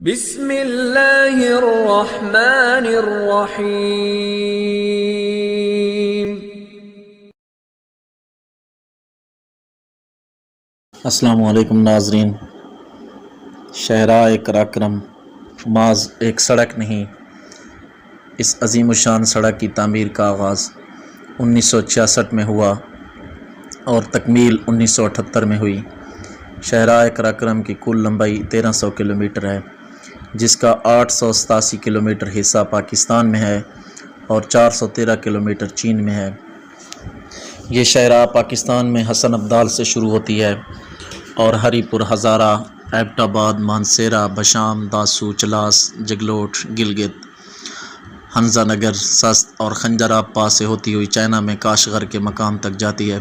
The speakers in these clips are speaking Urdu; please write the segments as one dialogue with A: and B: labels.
A: بسم اللہ الرحمن الرحیم۔
B: السلام علیکم ناظرین۔ شاہراہ قراقرم محض ایک سڑک نہیں، اس عظیم الشان سڑک کی تعمیر کا آغاز 1966 میں ہوا اور تکمیل 1978 میں ہوئی۔ شاہراہ قراقرم کی کل لمبائی 1300 کلومیٹر ہے، جس کا 887 کلومیٹر حصہ پاکستان میں ہے اور 413 کلومیٹر چین میں ہے۔ یہ شاہراہ پاکستان میں حسن ابدال سے شروع ہوتی ہے اور ہری پور، ہزارہ، ایبٹ آباد، مانسیرہ، بشام، داسو، چلاس، جگلوٹ، گلگت، حمزہ نگر، سست اور خنجر آب پاس سے ہوتی ہوئی چائنا میں کاشغر کے مقام تک جاتی ہے۔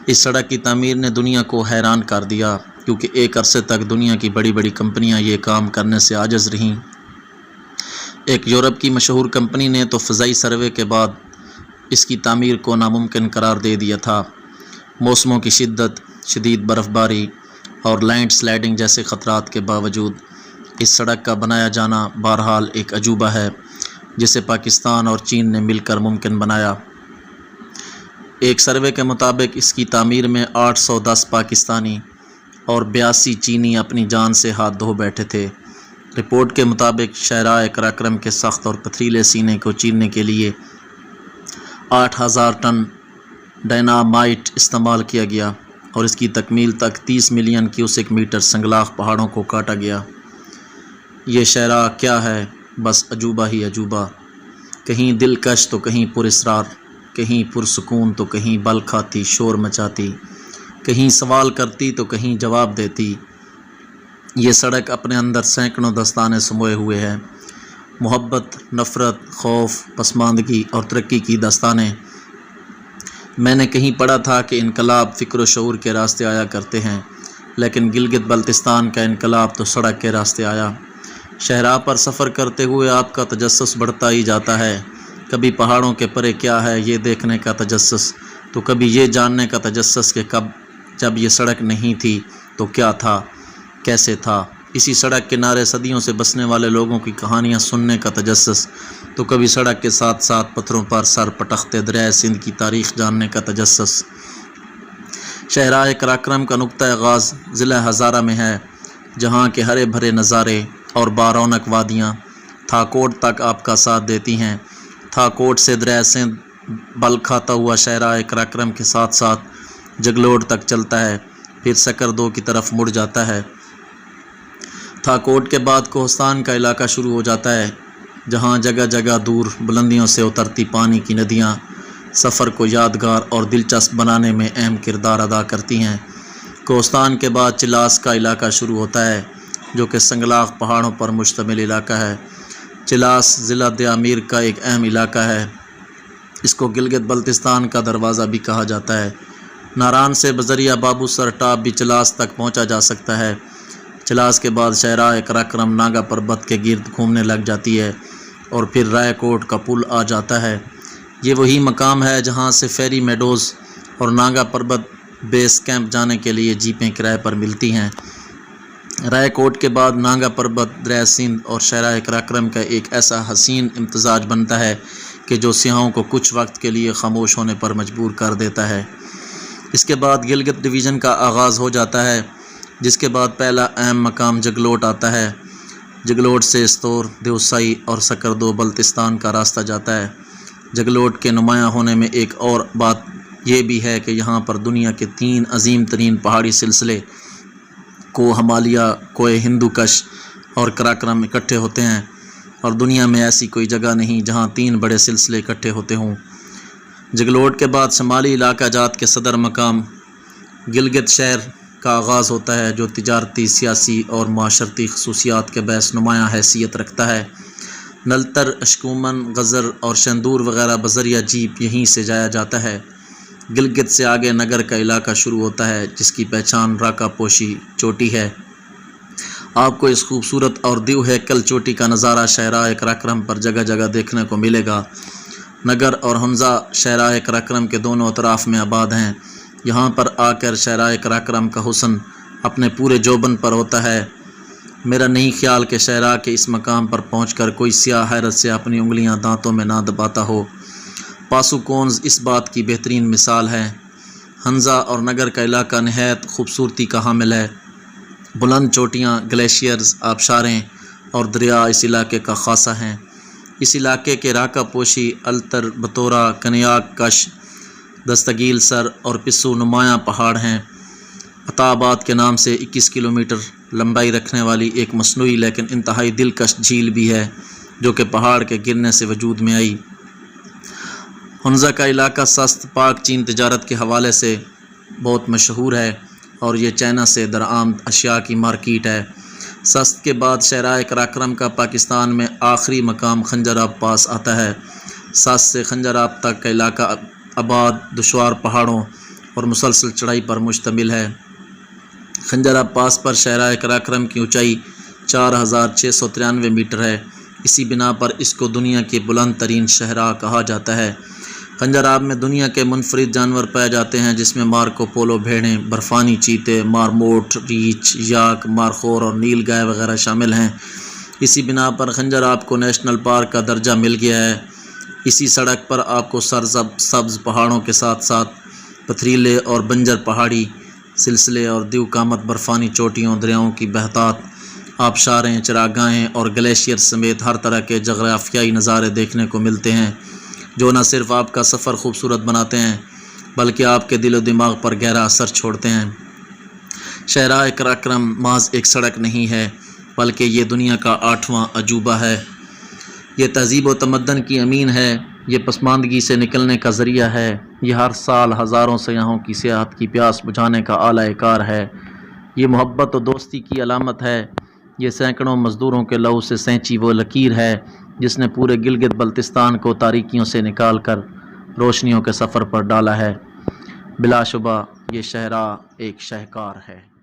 B: اس سڑک کی تعمیر نے دنیا کو حیران کر دیا، کیونکہ ایک عرصے تک دنیا کی بڑی بڑی کمپنیاں یہ کام کرنے سے عاجز رہیں۔ ایک یورپ کی مشہور کمپنی نے تو فضائی سروے کے بعد اس کی تعمیر کو ناممکن قرار دے دیا تھا۔ موسموں کی شدت، شدید برف باری اور لینڈ سلائڈنگ جیسے خطرات کے باوجود اس سڑک کا بنایا جانا بہرحال ایک عجوبہ ہے، جسے پاکستان اور چین نے مل کر ممکن بنایا۔ ایک سروے کے مطابق اس کی تعمیر میں 810 پاکستانی اور 82 چینی اپنی جان سے ہاتھ دھو بیٹھے تھے۔ رپورٹ کے مطابق شاہراہ قراقرم کے سخت اور پتھریلے سینے کو چیرنے کے لیے 8000 ٹن ڈائنامائٹ استعمال کیا گیا اور اس کی تکمیل تک 30 ملین کیوسک میٹر سنگلاخ پہاڑوں کو کاٹا گیا۔ یہ شاہراہ کیا ہے؟ بس عجوبہ ہی عجوبہ، کہیں دلکش تو کہیں پراسرار، کہیں پرسکون تو کہیں بل کھاتی، شور مچاتی، کہیں سوال کرتی تو کہیں جواب دیتی۔ یہ سڑک اپنے اندر سینکڑوں دستانے سموئے ہوئے ہے، محبت، نفرت، خوف، پسماندگی اور ترقی کی دستانے۔ میں نے کہیں پڑھا تھا کہ انقلاب فکر و شعور کے راستے آیا کرتے ہیں، لیکن گلگت بلتستان کا انقلاب تو سڑک کے راستے آیا۔ شاہراہ پر سفر کرتے ہوئے آپ کا تجسس بڑھتا ہی جاتا ہے، کبھی پہاڑوں کے پرے کیا ہے یہ دیکھنے کا تجسس، تو کبھی یہ جاننے کا تجسس کہ جب یہ سڑک نہیں تھی تو کیا تھا، کیسے تھا۔ اسی سڑک کنارے صدیوں سے بسنے والے لوگوں کی کہانیاں سننے کا تجسس، تو کبھی سڑک کے ساتھ ساتھ پتھروں پر سر پٹختے دریائے سندھ کی تاریخ جاننے کا تجسس۔ شاہراہ قراقرم کا نقطہ آغاز ضلع ہزارہ میں ہے، جہاں کے ہرے بھرے نظارے اور بارونق وادیاں تھاکوٹ تک آپ کا ساتھ دیتی ہیں۔ تھاکوٹ سے دریائے سندھ بل کھاتا ہوا شاہراہ قراقرم کے ساتھ ساتھ جگلوٹ تک چلتا ہے، پھر سکردو کی طرف مڑ جاتا ہے۔ تھاکوٹ کے بعد کوہستان کا علاقہ شروع ہو جاتا ہے، جہاں جگہ جگہ دور بلندیوں سے اترتی پانی کی ندیاں سفر کو یادگار اور دلچسپ بنانے میں اہم کردار ادا کرتی ہیں۔ کوہستان کے بعد چلاس کا علاقہ شروع ہوتا ہے، جو کہ سنگلاخ پہاڑوں پر مشتمل علاقہ ہے۔ چلاس ضلع دیامیر کا ایک اہم علاقہ ہے، اس کو گلگت بلتستان کا دروازہ بھی کہا جاتا ہے۔ ناران سے بذریعہ بابو سر ٹاپ بھی چلاس تک پہنچا جا سکتا ہے۔ چلاس کے بعد شاہراہ قراقرم ناگا پربت کے گرد گھومنے لگ جاتی ہے اور پھر رائے کوٹ کا پل آ جاتا ہے۔ یہ وہی مقام ہے جہاں سے فیری میڈوز اور ناگا پربت بیس کیمپ جانے کے لیے جیپیں کرائے پر ملتی ہیں۔ رائے کوٹ کے بعد ناگا پربت، دریائے سندھ اور شاہراہ قراقرم کا ایک ایسا حسین امتزاج بنتا ہے کہ جو سیاحوں کو کچھ وقت کے لیے خاموش ہونے پر مجبور کر دیتا ہے۔ اس کے بعد گلگت ڈویژن کا آغاز ہو جاتا ہے، جس کے بعد پہلا اہم مقام جگلوٹ آتا ہے۔ جگلوٹ سے استور، دیوسائی اور سکردو بلتستان کا راستہ جاتا ہے۔ جگلوٹ کے نمایاں ہونے میں ایک اور بات یہ بھی ہے کہ یہاں پر دنیا کے 3 عظیم ترین پہاڑی سلسلے کوہ ہمالیہ، کوہ ہندوکش اور قراقرم اکٹھے ہوتے ہیں، اور دنیا میں ایسی کوئی جگہ نہیں جہاں 3 بڑے سلسلے اکٹھے ہوتے ہوں۔ جگلوٹ کے بعد شمالی علاقہ جات کے صدر مقام گلگت شہر کا آغاز ہوتا ہے، جو تجارتی، سیاسی اور معاشرتی خصوصیات کے باعث نمایاں حیثیت رکھتا ہے۔ نلتر، اشکومن، غزر اور شندور وغیرہ بذریعہ جیپ یہیں سے جایا جاتا ہے۔ گلگت سے آگے نگر کا علاقہ شروع ہوتا ہے، جس کی پہچان راکا پوشی چوٹی ہے۔ آپ کو اس خوبصورت اور دیو ہیکل چوٹی کا نظارہ شاہراہ قراقرم پر جگہ جگہ دیکھنے کو ملے گا۔ نگر اور حمزہ شاہراہ قراقرم کے دونوں اطراف میں آباد ہیں۔ یہاں پر آ کر شاہراہ قراقرم کا حسن اپنے پورے جوبن پر ہوتا ہے۔ میرا نہیں خیال کہ شہرا کے اس مقام پر پہنچ کر کوئی سیاہ حیرت سے اپنی انگلیاں دانتوں میں نہ دباتا ہو۔ پاسو کونز اس بات کی بہترین مثال ہے۔ ہنزا اور نگر کا علاقہ نہایت خوبصورتی کا حامل ہے۔ بلند چوٹیاں، گلیشیئرز، آبشاریں اور دریا اس علاقے کا خاصہ ہیں۔ اس علاقے کے راکا پوشی، التر بطورہ، کنیاک کش، دستگیل سر اور پسو نمایاں پہاڑ ہیں۔ عطا آباد کے نام سے 21 کلومیٹر لمبائی رکھنے والی ایک مصنوعی لیکن انتہائی دلکش جھیل بھی ہے جو کہ پہاڑ کے گرنے سے وجود میں آئی۔ ہنزا کا علاقہ سست پاک چین تجارت کے حوالے سے بہت مشہور ہے اور یہ چائنا سے درآمد اشیاء کی مارکیٹ ہے۔ سست کے بعد شہرائے قراقرم کا پاکستان میں آخری مقام خنجرآب پاس آتا ہے۔ سست سے خنجرآب تک کا علاقہ آباد، دشوار پہاڑوں اور مسلسل چڑھائی پر مشتمل ہے۔ خنجرآب پاس پر شہرائے قراقرم کی اونچائی 4693 میٹر ہے۔ اسی بنا پر اس کو دنیا کی بلند ترین شاہراہ کہا جاتا ہے۔ خنجرآب میں دنیا کے منفرد جانور پائے جاتے ہیں جس میں مارکو پولو بھیڑیں، برفانی چیتے، مارموٹ، ریچھ، یاک، مارخور اور نیل گائے وغیرہ شامل ہیں۔ اسی بنا پر خنجرآب کو نیشنل پارک کا درجہ مل گیا ہے۔ اسی سڑک پر آپ کو سبز پہاڑوں کے ساتھ ساتھ پتھریلے اور بنجر پہاڑی سلسلے اور دیو قامت برفانی چوٹیوں، دریاؤں کی بہتات، آبشاریں، چراگاہیں اور گلیشیئر سمیت ہر طرح کے جغرافیائی نظارے دیکھنے کو ملتے ہیں جو نہ صرف آپ کا سفر خوبصورت بناتے ہیں بلکہ آپ کے دل و دماغ پر گہرا اثر چھوڑتے ہیں۔ شہرائے قراقرم محض ایک سڑک نہیں ہے بلکہ یہ دنیا کا 8واں عجوبہ ہے۔ یہ تہذیب و تمدن کی امین ہے، یہ پسماندگی سے نکلنے کا ذریعہ ہے، یہ ہر سال ہزاروں سیاحوں کی سیاحت کی پیاس بجھانے کا اعلی کار ہے، یہ محبت و دوستی کی علامت ہے، یہ سینکڑوں مزدوروں کے لہو سے سینچی وہ لکیر ہے جس نے پورے گلگت بلتستان کو تاریکیوں سے نکال کر روشنیوں کے سفر پر ڈالا ہے۔ بلا شبہ یہ شاہراہ ایک شاہکار ہے۔